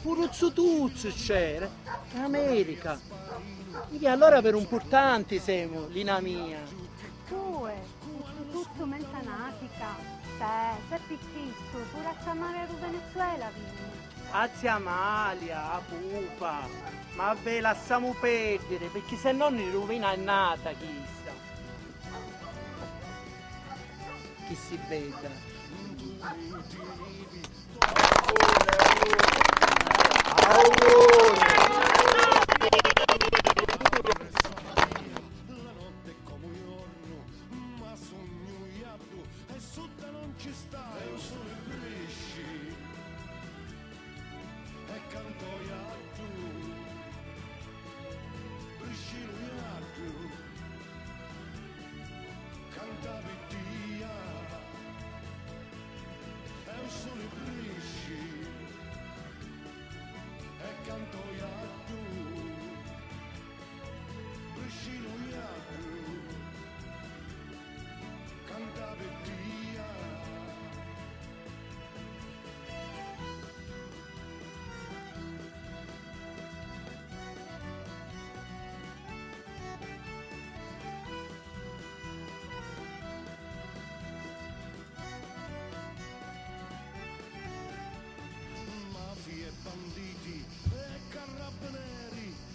Pure Tuzzo c'era, in America. E allora per un portante siamo, lina mia. Tutto mentanatica. Se picchisto, pure a chiamare a Venezuela vieni. A zia Amalia, a pupa. Ma ve lasciamo perdere, perché se no ne rovina è nata chissà. Chi si vede?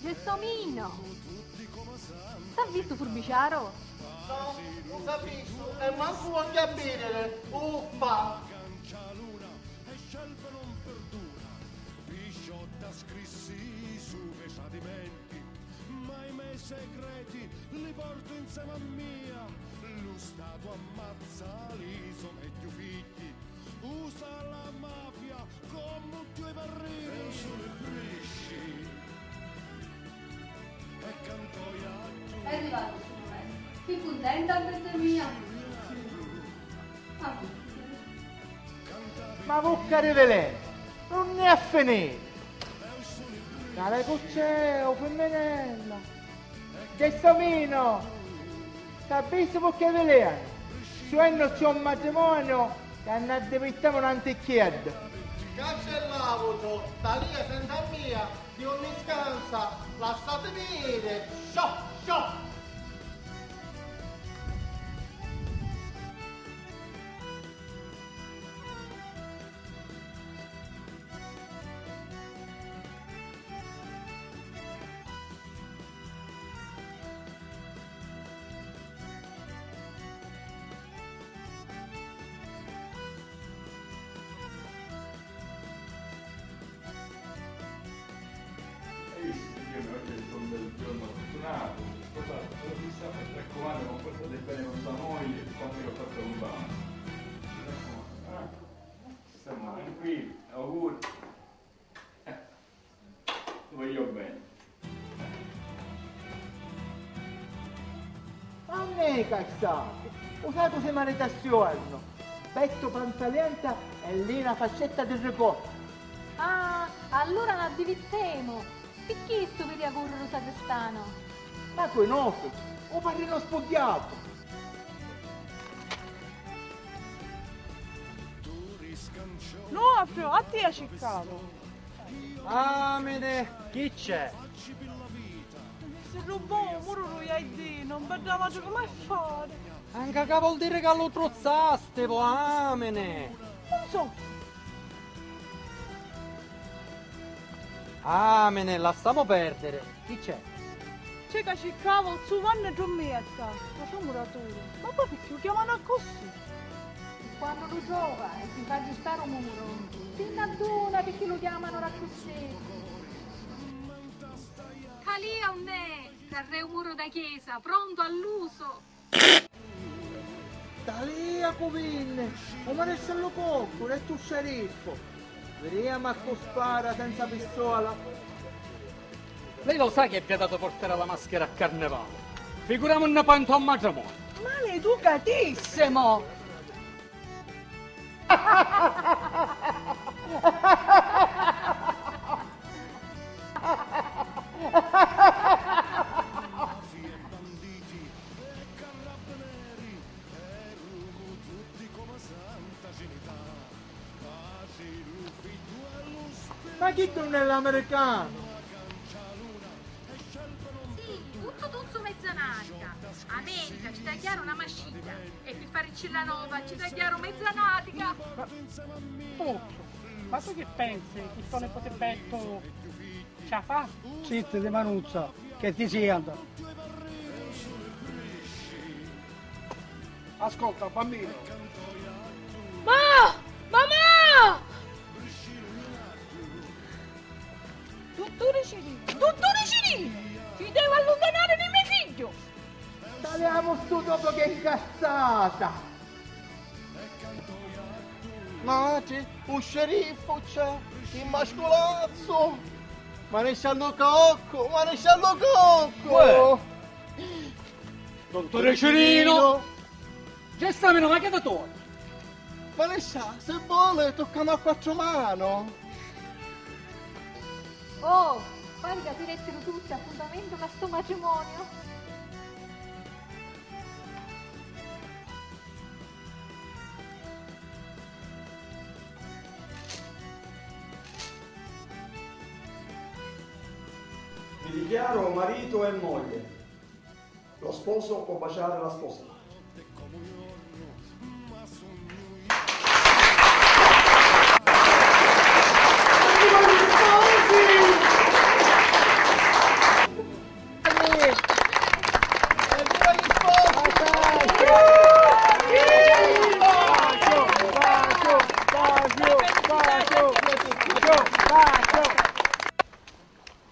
Gelsomino! T'ha visto Furbiciaro? No, non capisco, e manco voglio a bere, uffa! Scrissi su quei tradimenti, ma i miei segreti li porto insieme a mia. Lo Stato ammazza l'isola e i figli, usa la mafia come due barrini. E sono i brisci e canto io. È arrivato il suo momento. Sei contenta, bella mia? Ma vuccare veleno, non ne ha finito! Dale cucceo, femminella! Gelsomino! Capisci perché veleno? Se non c'è un matrimonio, che hanno addebitato un'antichietta! Cancellato, da lì senza mia, di ogni scansa, lasciate dire, sciò! Tranquilli, auguri. Voglio bene. A me cazzato! Usato se maritazione! Petto pantalenta e lì una fascetta di ricordo! Ah, allora la divittemo. E chi sto per correre sacrestano? Ma tu no, o parrino spoghiato! No, a te ha cercato. Amene! Chi c'è? Se rubò, muro lo hai detto, non vedeva come fare. Anche che vuol dire che lo trozzaste, vo amene! Non so, Amene, lasciamo perdere! Chi c'è? c'è che cercava il suo vanno e giornetta. Ma sono muratore. Ma poi perché lo chiamano così? Quando lo giova e si fa aggiustare un muro, si innaduna perché lo chiamano raccossè. Calia un ne, un muro da chiesa, pronto all'uso. Da lì a Covine! O ma adesso lo poco, è tu sceriffo! Vediamo a cospara senza pistola! Lei lo sa che è vietato portare la maschera a carnevale? Figuriamo un panto a matrimonio! Maleducatissimo! Ma chi tu nell'americano? Sì, tutto tuzzo mezzanatica. America ci tagliare una mascita e per fare la nova ci tagliare mezzanatica. Tutto. Ma tu che pensi? Che tuo nepotebetto ce la fa? Zitti di Manuzza, che ti senta. Ascolta, bambino. Mamma! Dottore Cirino! Ci devo allontanare di mio figlio! Saliamo stu dopo che incazzata! Ma c'è un sceriffo, c'è il mascolazzo! Ma ne sanno cocco! Dottore Cirino! Gestamino, ma che da tu? Ma ne sa, se vuole toccano a quattro mani! Oh, pare che direttero tutti appuntamento a sto matrimonio. Mi dichiaro marito e moglie. Lo sposo può baciare la sposa.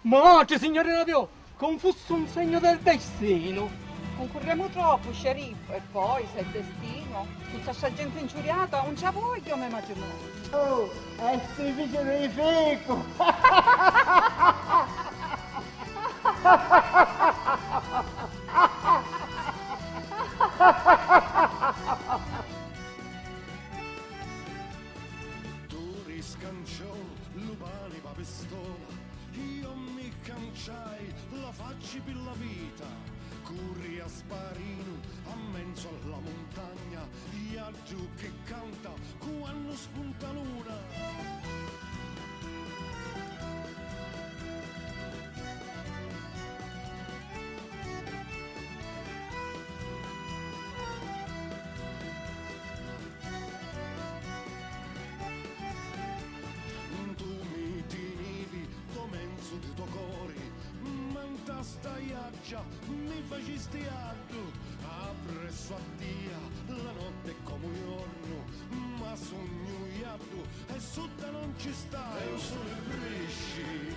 Ma signorina Pio, con fosse un segno del destino. Concorriamo troppo, sceriffo, e poi se è destino, tutta sta gente ingiuriata, non c'ha voglia come matrimonio. Oh, è si figlio dei fico! Tu riscanciò, lupani pa pistola, io mi canciai, la facci per la vita, curri a sparino, a mezzo alla montagna, Iaggiù che canta, quando spunta luna. Mi faciste atto, appresso a dia, la notte come un giorno, ma sogno iatto, e sotto non ci sta, e io sono bresci.